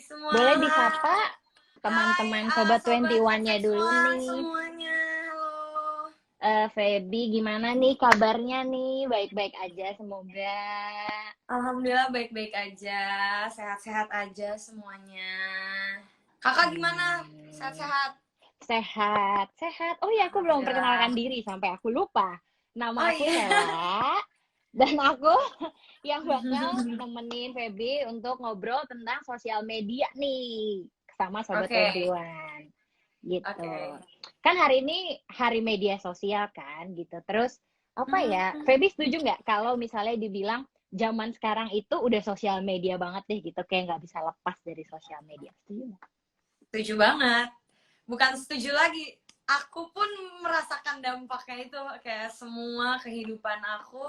semua. Boleh disapa teman-teman Sobat Sobat 21-nya dulu seksual nih. semuanya. Halo. Feby, gimana nih kabarnya nih? Baik-baik aja semoga. Alhamdulillah baik-baik aja, sehat-sehat aja semuanya. Kakak gimana? Sehat-sehat? Sehat, sehat. Oh iya, aku belum Alhamdulillah. memperkenalkan diri sampai aku lupa. Nama Oh aku iya. Nela dan aku yang bakal nemenin Feby untuk ngobrol tentang sosial media nih sama Sobat Oke. 21 gitu. Oke. Kan hari ini hari media sosial kan gitu. Terus apa ya? Hmm, Feby setuju nggak kalau misalnya dibilang zaman sekarang itu udah sosial media banget deh gitu, kayak nggak bisa lepas dari sosial media. Setuju nggak? setuju banget. Bukan setuju lagi. Aku pun merasakan dampaknya itu, kayak semua kehidupan aku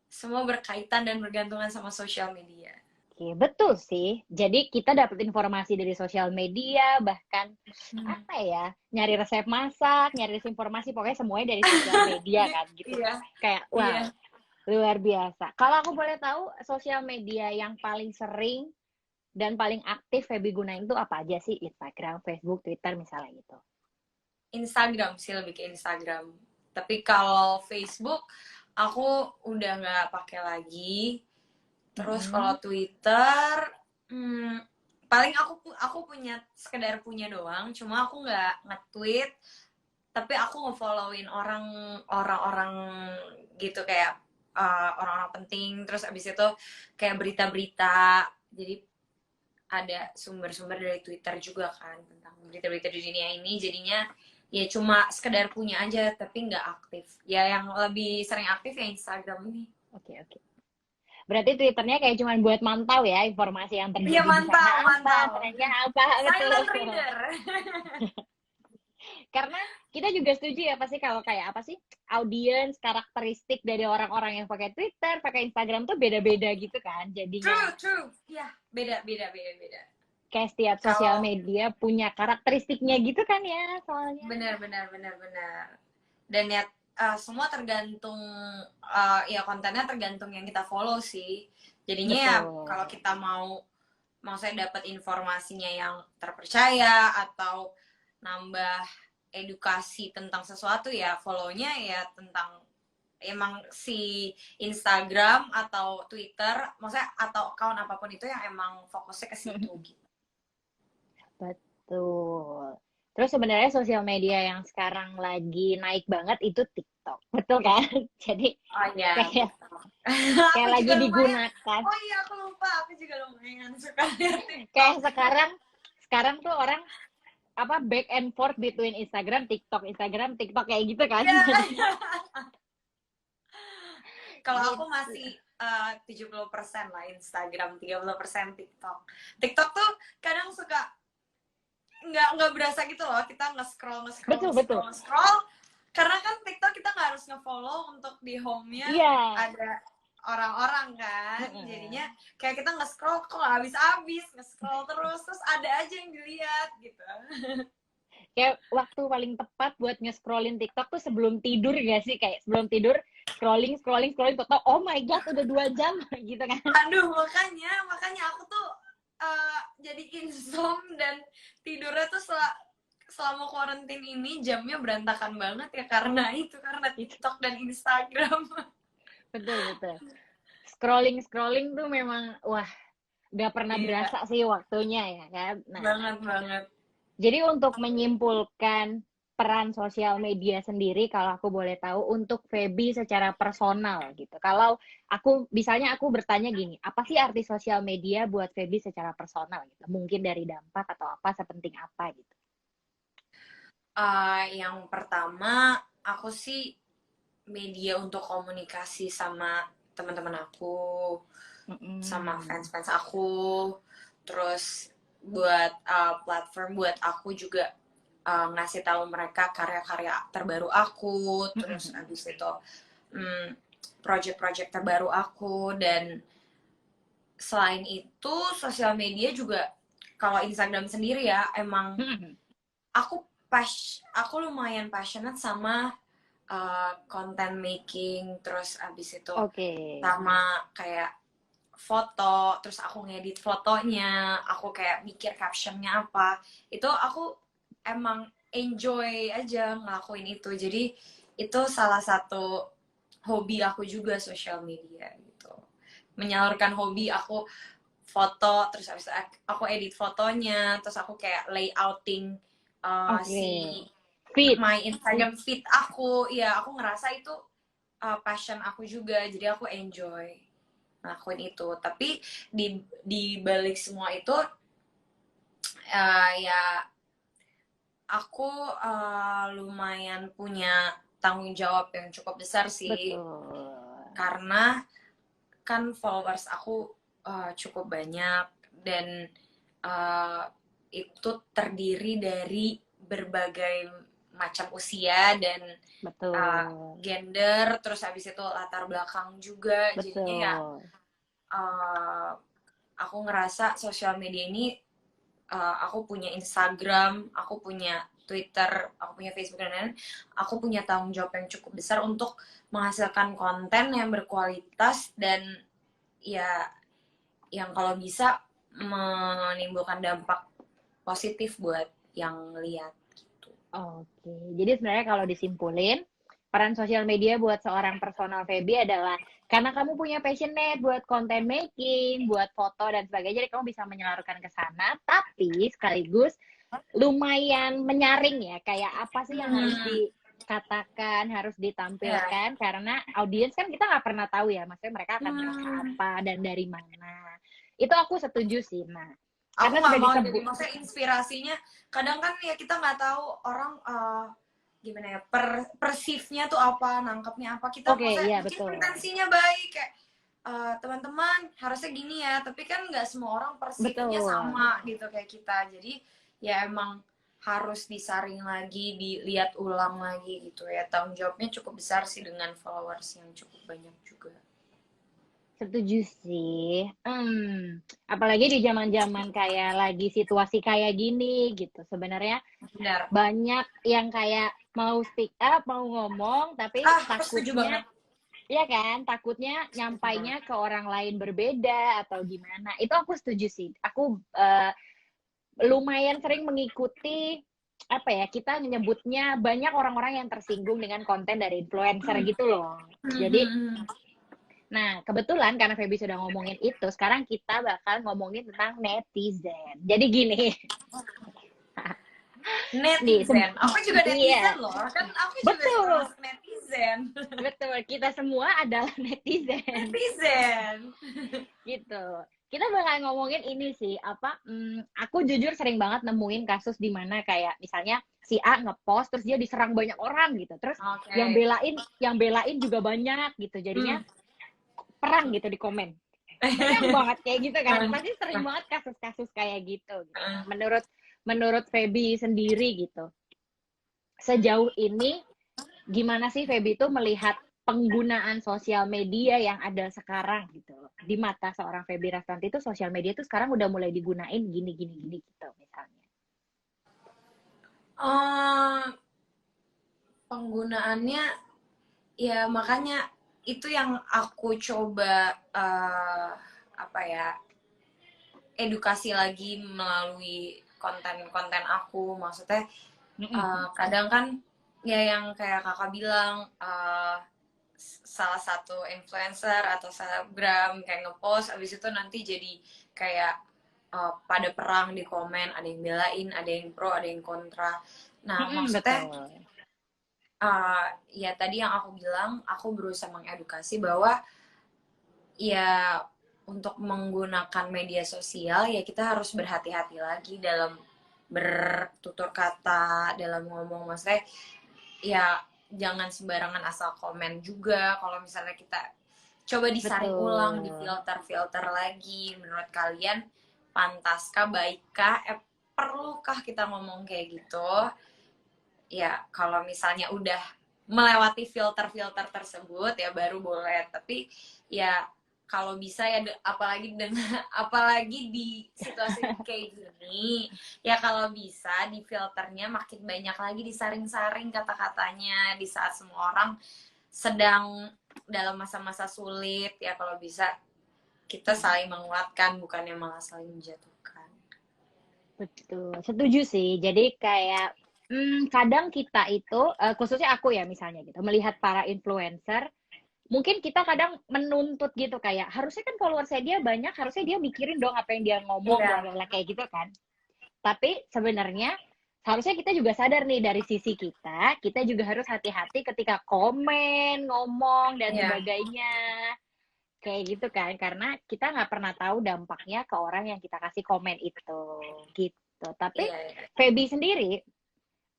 semua berkaitan dan bergantungan sama sosial media. Oke, betul sih. Jadi kita dapat informasi dari sosial media, bahkan Hmm. apa ya, nyari resep masak, nyari informasi, pokoknya semuanya dari sosial media kan gitu. Iya, Kayak iya. wow, luar biasa. Kalau aku boleh tahu, sosial media yang paling sering dan paling aktif Feby gunain itu apa aja sih? Instagram, Facebook, Twitter misalnya gitu. Instagram sih, lebih ke Instagram. Tapi kalau Facebook aku udah nggak pakai lagi. Terus kalau Mm-mm. Twitter, hmm, paling aku punya, sekedar punya doang. Cuma aku nggak nge-tweet, tapi aku nge-followin orang-orang gitu, kayak orang-orang penting. Terus abis itu kayak berita-berita. Jadi ada sumber-sumber dari Twitter juga kan tentang berita-berita di dunia ini. Jadinya ya cuma sekedar punya aja tapi nggak aktif. Ya yang lebih sering aktif ya Instagram ini. Oke, oke. Berarti Twitternya kayak cuma buat mantau ya informasi yang Iya, terjadi di sana mantau, apa, mantau. trennya apa, Silent betul. reader. Karena kita juga setuju ya pasti kalau kayak apa sih audiens karakteristik dari orang-orang yang pakai Twitter, pakai Instagram tuh beda-beda gitu kan. Jadinya True, true. Iya, beda, beda, beda, beda. kayak setiap sosial Kalau media punya karakteristiknya gitu kan ya soalnya. benar, benar, benar, benar. Dan ya semua tergantung, ya kontennya tergantung yang kita follow sih. Jadinya ya kalau Betul. kita mau saya dapat informasinya yang terpercaya atau nambah edukasi tentang sesuatu, ya follow-nya ya tentang emang si Instagram atau Twitter, maksudnya atau account apapun itu yang emang fokusnya ke situ gitu. Betul. Terus sebenarnya sosial media yang sekarang lagi naik banget itu TikTok. Betul kan? Jadi Oh iya, kayak TikTok. kayak Aku lagi juga lumayan. digunakan. Oh iya, aku lupa. Aku juga lumayan suka lihat TikTok. Kayak sekarang tuh orang apa back and forth between Instagram, TikTok, Instagram, TikTok kayak gitu kan. Iya. Jadi Kalau aku gitu. masih 70% lah Instagram, 30% TikTok. TikTok tuh kadang suka nggak berasa gitu loh, kita nge-scroll nge-scroll Betul, nge-scroll betul. nge-scroll, karena kan TikTok kita nggak harus nge-follow untuk di home-nya Iya. ada orang-orang kan, Heeh. jadinya kayak kita nge-scroll kok nggak habis-habis, nge-scroll terus ada aja yang dilihat gitu. Kayak waktu paling tepat buat nge-scrollin TikTok tuh sebelum tidur gak sih? Kayak sebelum tidur scrolling, scrolling, scrolling, tau oh my god udah 2 jam gitu kan. Aduh, makanya aku tuh jadi insom dan tidurnya tuh selama karantin ini jamnya berantakan banget ya, karena itu, karena Itu TikTok dan Instagram. betul, betul. Scrolling, scrolling tuh memang wah gak pernah Iya, berasa sih waktunya ya kan. Nah, banget banget. jadi untuk menyimpulkan peran sosial media sendiri, kalau aku boleh tahu, untuk Feby secara personal gitu. Kalau aku, misalnya aku bertanya gini, apa sih arti sosial media buat Feby secara personal gitu? Mungkin dari dampak atau apa, sepenting apa gitu. Yang pertama, aku sih media untuk komunikasi sama teman-teman aku, sama Mm-mm. fans-fans aku, terus buat platform buat aku juga ngasih tahu mereka karya-karya terbaru aku, terus Mm-mm. abis itu hmm, project-project terbaru aku. Dan selain itu sosial media juga, kalau Instagram sendiri ya emang Mm-mm. aku lumayan passionate sama content making, terus abis itu Oke. sama kayak foto, terus aku ngedit fotonya, aku kayak mikir captionnya apa, itu aku emang enjoy aja ngelakuin itu. Jadi itu salah satu hobi aku juga, social media gitu. Menyalurkan hobi aku, foto, terus habis itu aku edit fotonya, terus aku kayak layouting Oke. si Fit. my Instagram feed aku. Ya aku ngerasa itu passion aku juga, jadi aku enjoy ngelakuin itu. Tapi di balik semua itu ya aku lumayan punya tanggung jawab yang cukup besar sih, Betul. karena kan followers aku cukup banyak, dan uh, itu terdiri dari berbagai macam usia dan Betul. gender, terus habis itu latar belakang juga. Jadinya ya Betul. uh, aku ngerasa sosial media ini, aku punya Instagram, aku punya Twitter, aku punya Facebook, dan lain-lain, aku punya tanggung jawab yang cukup besar untuk menghasilkan konten yang berkualitas dan ya yang kalau bisa menimbulkan dampak positif buat yang lihat gitu. Oke. Jadi sebenarnya kalau disimpulin, peran sosial media buat seorang personal Feby adalah karena kamu punya passionate buat content making, buat foto dan sebagainya, jadi kamu bisa menyalurkan ke sana, tapi sekaligus lumayan menyaring ya, kayak apa sih yang harus dikatakan, harus Ya. ditampilkan, karena audiens kan kita nggak pernah tahu ya, maksudnya mereka akan ngerasa Hmm. apa dan dari mana. Itu aku setuju sih. Nah, Aku karena nggak sudah mau jadi, disebut, maksudnya inspirasinya kadang kan ya kita nggak tahu orang gimana ya, persifnya tuh apa, nangkepnya apa. Kita oke, maksudnya iya mungkin betul. intensinya baik kayak teman-teman harusnya gini ya, tapi kan nggak semua orang persifnya Betul. sama gitu kayak kita. Jadi ya emang harus disaring lagi, dilihat ulang lagi gitu ya. Tanggung jawabnya cukup besar sih dengan followers yang cukup banyak juga. Setuju sih. Apalagi di zaman-zaman kayak lagi situasi kayak gini gitu. Sebenarnya Benar. banyak yang kayak mau speak up, mau ngomong, tapi Aku setuju banget. takutnya, ya kan, takutnya Setuju banget. nyampainya ke orang lain berbeda atau gimana. Itu aku setuju sih. Aku lumayan sering mengikuti apa ya, kita menyebutnya banyak orang-orang yang tersinggung dengan konten dari influencer gitu loh. Jadi, nah, kebetulan karena Feby sudah ngomongin itu, sekarang kita bakal ngomongin tentang netizen. Jadi gini, nih, Netizen. Aku juga iya, netizen loh. Kan aku juga betul, termasuk netizen. betul. Kita semua adalah netizen, Netizen. gitu. Kita bakal ngomongin ini sih, apa, aku jujur sering banget nemuin kasus di mana kayak misalnya si A ngepost, terus dia diserang banyak orang gitu. Terus yang Oke. belain juga banyak gitu. Jadinya Hmm. perang gitu di komen. Sering banget kayak gitu kan, pasti sering banget kasus-kasus kayak gitu. Nah, menurut Feby sendiri gitu, sejauh ini gimana sih Feby itu melihat penggunaan sosial media yang ada sekarang gitu loh. Di mata seorang Feby Rastanti itu sosial media itu sekarang udah mulai digunain gini gitu misalnya. Penggunaannya ya makanya itu yang aku coba apa ya, edukasi lagi melalui konten-konten aku. Maksudnya kadang kan ya yang kayak kakak bilang, salah satu influencer atau selebgram kayak ngepost, abis itu nanti jadi kayak pada perang di komen, ada yang belain, ada yang pro, ada yang kontra. Nah maksudnya Betul. ya tadi yang aku bilang, aku berusaha mengedukasi bahwa ya untuk menggunakan media sosial ya kita harus berhati-hati lagi dalam bertutur kata, dalam ngomong. Maksudnya ya jangan sembarangan asal komen juga. Kalau misalnya kita coba disaring ulang, di Betul. filter lagi, menurut kalian pantaskah, baikkah, perlukah kita ngomong kayak gitu? Ya kalau misalnya udah melewati filter-filter tersebut ya baru boleh. Tapi ya kalau bisa ya, apalagi dengan apalagi di situasi kayak gini, ya kalau bisa di filternya makin banyak lagi, disaring-saring kata-katanya di saat semua orang sedang dalam masa-masa sulit. Ya kalau bisa kita saling menguatkan, bukannya malah saling menjatuhkan. Betul, setuju sih. Jadi kayak kadang kita itu, khususnya aku ya misalnya gitu, melihat para influencer, mungkin kita kadang menuntut gitu kayak harusnya kan followersnya dia banyak, harusnya dia mikirin dong apa yang dia ngomong, bla Iya, bla bla kayak gitu kan. Tapi sebenarnya harusnya kita juga sadar nih dari sisi kita juga harus hati-hati ketika komen, ngomong dan iya, sebagainya. Kayak gitu kan, karena kita nggak pernah tahu dampaknya ke orang yang kita kasih komen itu, gitu. Tapi iya, iya. Feby sendiri,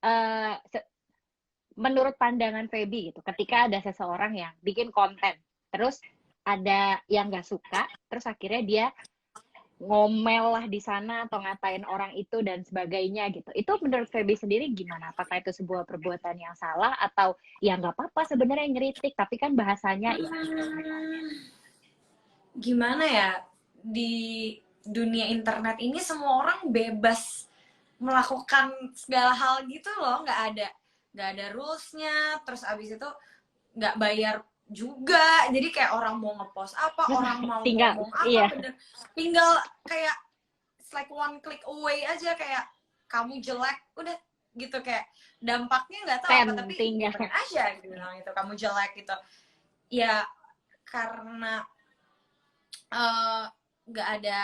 eh, menurut pandangan Feby gitu, ketika ada seseorang yang bikin konten, terus ada yang nggak suka, terus akhirnya dia ngomel lah di sana atau ngatain orang itu dan sebagainya gitu. Itu menurut Feby sendiri gimana? Apakah itu sebuah perbuatan yang salah atau ya nggak apa-apa sebenarnya ngeritik, tapi kan bahasanya ini misalnya. Hmm, gimana ya, di dunia internet ini semua orang bebas melakukan segala hal gitu loh, nggak ada rulesnya, terus abis itu nggak bayar juga, jadi kayak orang mau ngepost apa, Terus orang mau tinggal, ngomong apa, iya, bener tinggal kayak it's like one click away aja, kayak kamu jelek udah gitu, kayak dampaknya nggak tahu apa, tapi ya tinggal. pengen aja gitu bilang itu kamu jelek gitu ya, karena eh, nggak ada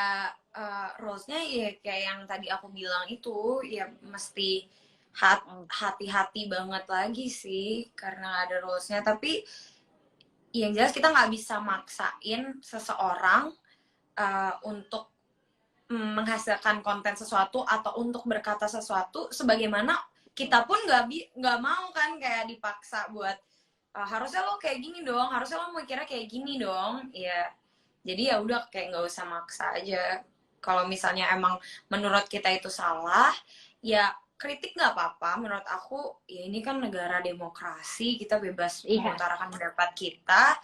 rules-nya ya, kayak yang tadi aku bilang itu ya mesti hati-hati banget lagi sih karena ada rules-nya. Tapi yang jelas kita nggak bisa maksain seseorang untuk menghasilkan konten sesuatu atau untuk berkata sesuatu, sebagaimana kita pun nggak mau kan kayak dipaksa buat harusnya lo kayak gini dong, harusnya lo mikirnya kayak gini dong ya. Jadi ya udah kayak nggak usah maksa aja. Kalau misalnya emang menurut kita itu salah, ya kritik nggak apa-apa. Menurut aku ya ini kan negara demokrasi, kita bebas Iya, mengutarakan pendapat kita.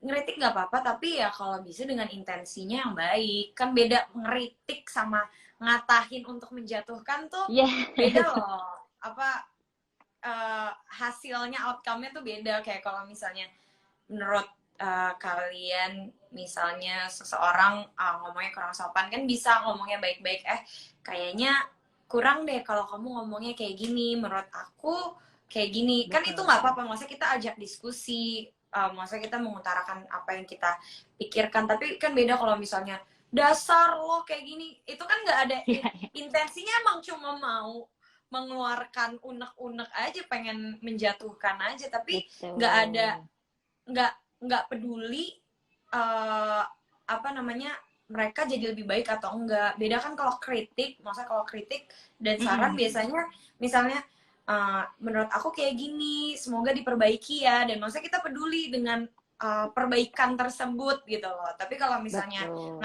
Ngeritik nggak apa-apa, tapi ya kalau bisa dengan intensinya yang baik. Kan beda ngeritik sama ngatahin untuk menjatuhkan tuh iya. beda loh. Apa hasilnya, outcome-nya tuh beda. Kayak kalau misalnya menurut kalian, misalnya seseorang ngomongnya kurang sopan, kan bisa ngomongnya baik-baik, kayaknya kurang deh kalau kamu ngomongnya kayak gini, menurut aku kayak gini, kan itu nggak Betul. apa-apa, maksudnya kita ajak diskusi, maksudnya kita mengutarakan apa yang kita pikirkan. Tapi kan beda kalau misalnya dasar lo kayak gini, itu kan nggak ada Iya, iya. intensinya, emang cuma mau mengeluarkan unek-unek aja, pengen menjatuhkan aja, tapi nggak ada, Betul. nggak nggak peduli uh, apa namanya, mereka jadi lebih baik atau enggak. Beda kan kalau kritik, maksudnya kalau kritik dan saran Mm-mm. biasanya misalnya menurut aku kayak gini, semoga diperbaiki ya, dan maksudnya kita peduli dengan perbaikan tersebut gitu loh. Tapi kalau misalnya Betul.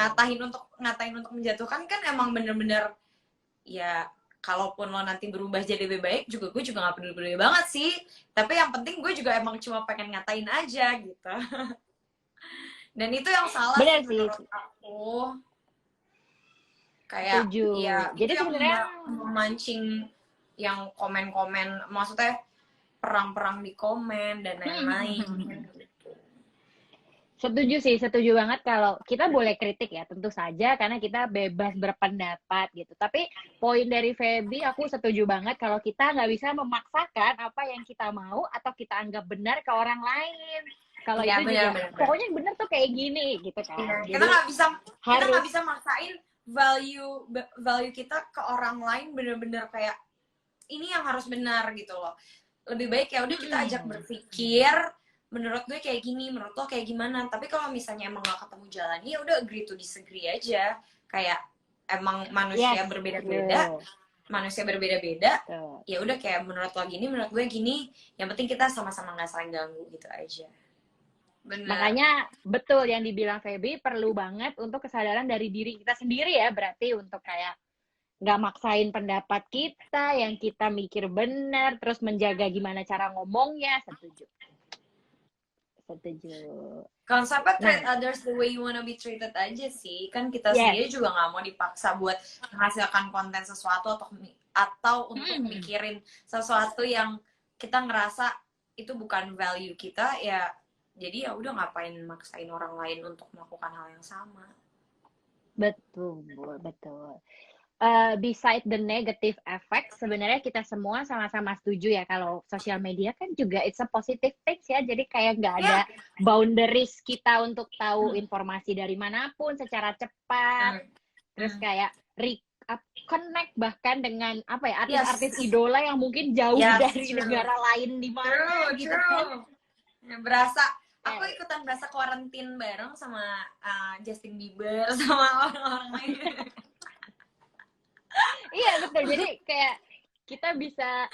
ngatain untuk menjatuhkan, kan emang bener-bener ya, kalaupun lo nanti berubah jadi lebih baik juga, gue juga nggak peduli-peduli banget sih. Tapi yang penting gue juga emang cuma pengen ngatain aja gitu. Dan itu yang salah sih Benar sih, menurut aku. Kayak setuju. ya itu Jadi yang sebenarnya memancing yang komen-komen, maksudnya perang-perang di komen dan lain-lain. setuju sih, setuju banget kalau kita boleh kritik ya, tentu saja karena kita bebas berpendapat gitu. Tapi poin dari Feby, aku setuju banget kalau kita nggak bisa memaksakan apa yang kita mau atau kita anggap benar ke orang lain. Kalau Iya, itu juga, benar-benar. pokoknya yang benar tuh kayak gini gitu kan. Iya, kita Jadi nggak harus, bisa maksain value value kita ke orang lain, bener-bener kayak ini yang harus benar gitu loh. Lebih baik ya udah kita ajak mm-mm. berpikir, menurut gue kayak gini, menurut lo kayak gimana. Tapi kalau misalnya emang gak ketemu jalan, ya udah agree to disagree aja. Kayak emang Yes, berbeda-beda, betul. manusia berbeda-beda, Betul. ya udah kayak menurut lo gini, menurut gue gini. Yang penting kita sama-sama nggak saling ganggu gitu aja. Bener. Makanya betul yang dibilang Feby, perlu banget untuk kesadaran dari diri kita sendiri ya, berarti untuk kayak nggak maksain pendapat kita, yang kita mikir benar, terus menjaga gimana cara ngomongnya, setuju. Setuju. Konsepnya treat Nah, others the way you wanna be treated aja sih. Kan kita yes. sendiri juga nggak mau dipaksa buat menghasilkan konten sesuatu, atau untuk Hmm, mikirin sesuatu yang kita ngerasa itu bukan value kita, ya jadi ya udah ngapain maksain orang lain untuk melakukan hal yang sama. Betul, betul. Beside the negative effect, sebenarnya kita semua sama-sama setuju ya kalau sosial media kan juga it's a positive things ya. Jadi kayak nggak ada Ya. boundaries kita untuk tahu informasi dari manapun secara cepat. Terus kayak connect bahkan dengan apa ya, artis-artis Yes. idola yang mungkin jauh Yes, dari true. negara lain di mana gitu kan. Ya, berasa aku Eh, ikutan berasa karantin bareng sama Justin Bieber sama orang-orang lain. Iya betul. Jadi kayak kita bisa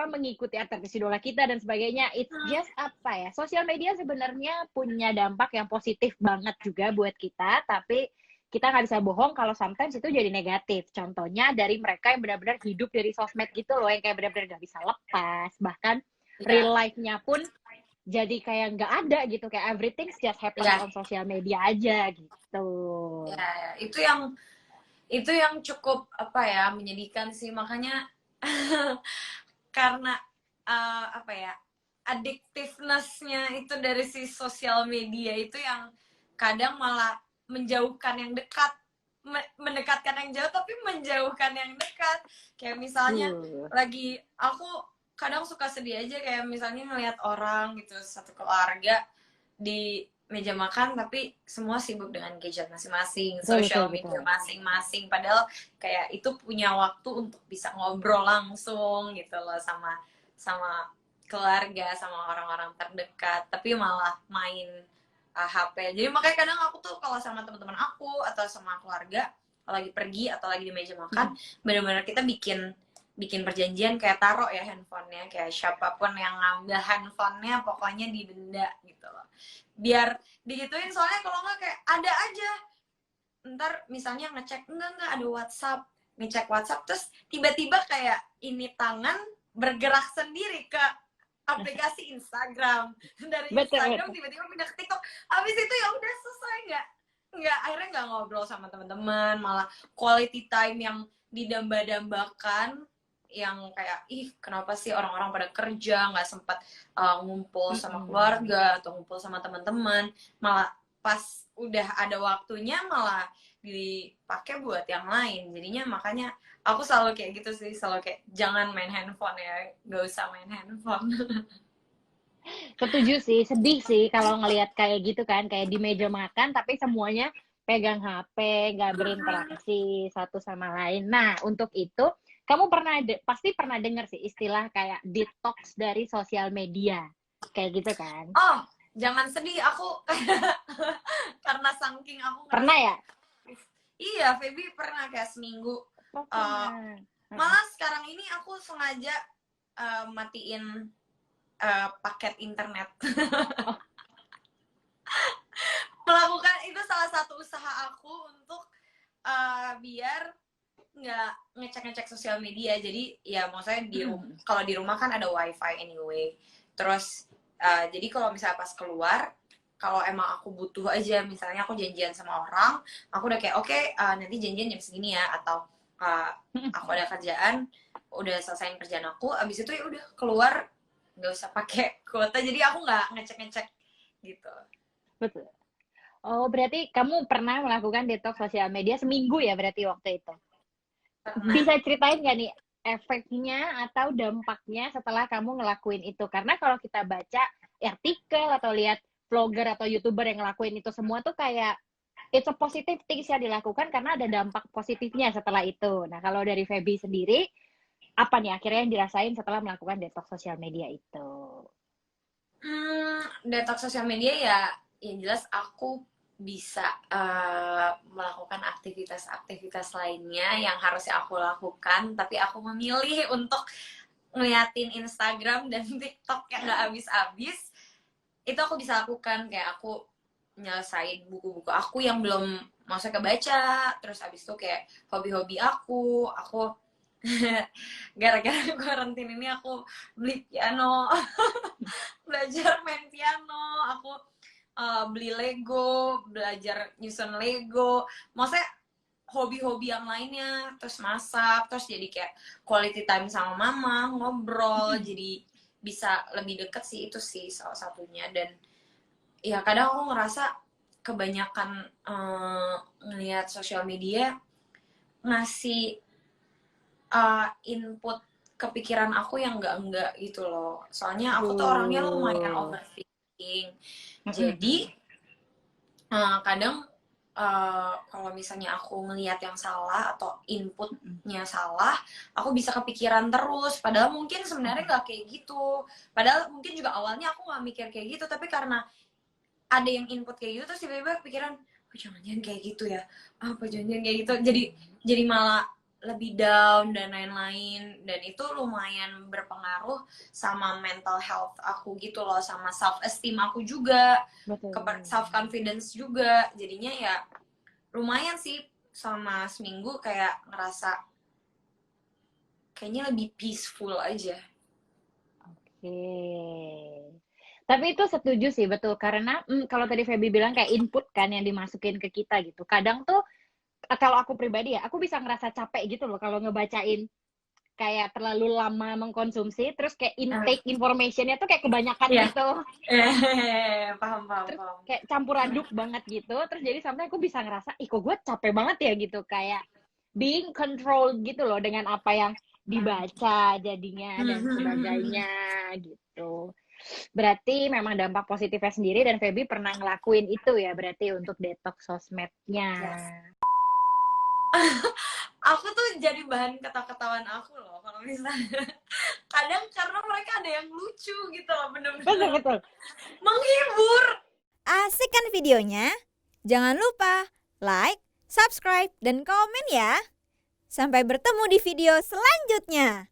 mengikuti artis idola kita dan sebagainya. It's just apa ya? Sosial media sebenarnya punya dampak yang positif banget juga buat kita, tapi kita nggak bisa bohong kalau sometimes itu jadi negatif. Contohnya dari mereka yang benar-benar hidup dari sosmed gitu loh, yang kayak benar-benar nggak bisa lepas. Bahkan real life-nya pun jadi kayak nggak ada gitu, kayak everything just happen on social media aja gitu. Ya, itu yang cukup apa ya, menyedihkan sih. Makanya karena apa ya, addictiveness-nya itu dari si sosial media itu yang kadang malah menjauhkan yang dekat, mendekatkan yang jauh tapi menjauhkan yang dekat. Kayak misalnya lagi aku kadang suka sedih aja kayak misalnya ngelihat orang gitu, satu keluarga di meja makan tapi semua sibuk dengan gadget masing-masing, social media masing-masing, padahal kayak itu punya waktu untuk bisa ngobrol langsung gitu loh sama keluarga, sama orang-orang terdekat, tapi malah main HP. Jadi makanya kadang aku tuh kalau sama teman-teman aku atau sama keluarga lagi pergi atau lagi di meja makan, benar-benar kita bikin perjanjian kayak taruh ya handphonenya, kayak siapapun yang ngambil handphonenya pokoknya didenda gitu loh, biar digituin. Soalnya kalau nggak kayak ada aja ntar misalnya ngecek enggak ada WhatsApp, ngecek WhatsApp terus tiba-tiba kayak ini tangan bergerak sendiri ke aplikasi Instagram, dari Instagram tiba-tiba pindah ke TikTok, habis itu ya udah selesai, nggak akhirnya nggak ngobrol sama teman-teman, malah quality time yang didamba-dambakan yang kayak kenapa sih orang-orang pada kerja nggak sempat ngumpul sama keluarga atau ngumpul sama teman-teman, malah pas udah ada waktunya malah dipakai buat yang lain. Jadinya makanya aku selalu kayak gitu sih, selalu kayak jangan main handphone ya, nggak usah main handphone. Setuju sih, sedih sih kalau ngelihat kayak gitu kan, kayak di meja makan tapi semuanya pegang HP, nggak berinteraksi satu sama lain. Nah, untuk itu kamu pasti pernah dengar sih istilah kayak detox dari sosial media. Kayak gitu kan? Oh, jangan sedih, aku karena saking aku pernah ya? Iya, Feby pernah kayak seminggu. Malah sekarang ini aku sengaja matiin paket internet. Melakukan itu salah satu usaha aku untuk biar nggak ngecek sosial media. Jadi ya maksudnya kalau di rumah kan ada wifi anyway. Terus jadi kalau misalnya pas keluar, kalau emang aku butuh aja, misalnya aku janjian sama orang, aku udah kayak oke, nanti janjian jam segini ya, atau aku ada kerjaan, udah selesaiin kerjaan aku, abis itu ya udah keluar, nggak usah pakai kuota, jadi aku nggak ngecek gitu. Betul. Oh, berarti kamu pernah melakukan detox sosial media seminggu ya berarti waktu itu? Pernah. Bisa ceritain nggak nih efeknya atau dampaknya setelah kamu ngelakuin itu? Karena kalau kita baca artikel atau lihat vlogger atau youtuber yang ngelakuin itu semua tuh kayak it's a positive things ya dilakukan karena ada dampak positifnya setelah itu. Nah, kalau dari Feby sendiri, apa nih akhirnya yang dirasain setelah melakukan detox sosial media itu? Detox sosial media ya, yang jelas aku bisa melakukan aktivitas-aktivitas lainnya yang harusnya aku lakukan, tapi aku memilih untuk ngeliatin Instagram dan TikTok yang gak habis-habis. Itu aku bisa lakukan, kayak aku nyelesain buku-buku aku yang belum masuk kebaca, terus abis itu kayak hobi-hobi aku gara-gara karantin ini aku beli piano, belajar main piano, aku beli Lego, belajar nyusun Lego, maksudnya hobi-hobi yang lainnya, terus masak, terus jadi kayak quality time sama mama, ngobrol, jadi bisa lebih deket sih, itu sih salah satunya. Dan ya kadang aku ngerasa kebanyakan ngelihat sosial media ngasih input kepikiran aku yang enggak gitu loh. Soalnya aku tuh orangnya lumayan Betul. overthinking. Mm-mm. Jadi kadang kalau misalnya aku ngelihat yang salah atau inputnya salah, aku bisa kepikiran terus. Padahal mungkin sebenarnya nggak kayak gitu. Padahal mungkin juga awalnya aku nggak mikir kayak gitu, tapi karena ada yang input kayak gitu terus tiba-tiba pikiran, oh jangan-jangan kayak gitu ya, apa jangan-jangan kayak gitu. Jadi malah lebih down dan lain-lain, dan itu lumayan berpengaruh sama mental health aku gitu loh, sama self esteem aku juga, Betul. self confidence juga. Jadinya ya lumayan sih, sama seminggu kayak ngerasa kayaknya lebih peaceful aja. Oke. Tapi itu setuju sih, betul. Karena kalau tadi Feby bilang kayak input kan yang dimasukin ke kita gitu. Kadang tuh, kalau aku pribadi ya, aku bisa ngerasa capek gitu loh kalau ngebacain kayak terlalu lama mengkonsumsi, terus kayak Ah, intake informationnya tuh kayak kebanyakan iya. gitu. Paham paham Terus paham. kayak campur aduk banget gitu. Terus jadi sampai aku bisa ngerasa, ih kok gue capek banget ya gitu. Kayak being controlled gitu loh dengan apa yang dibaca jadinya dan sebagainya gitu. Berarti memang dampak positifnya sendiri dan Feby pernah ngelakuin itu ya berarti untuk detox sosmednya. Yes. Aku tuh jadi bahan ketawa-ketawaan aku loh kalau misalnya kadang, karena mereka ada yang lucu gitu loh, Betul, bener-bener betul. menghibur. Asik kan videonya? Jangan lupa like, subscribe, dan komen ya. Sampai bertemu di video selanjutnya.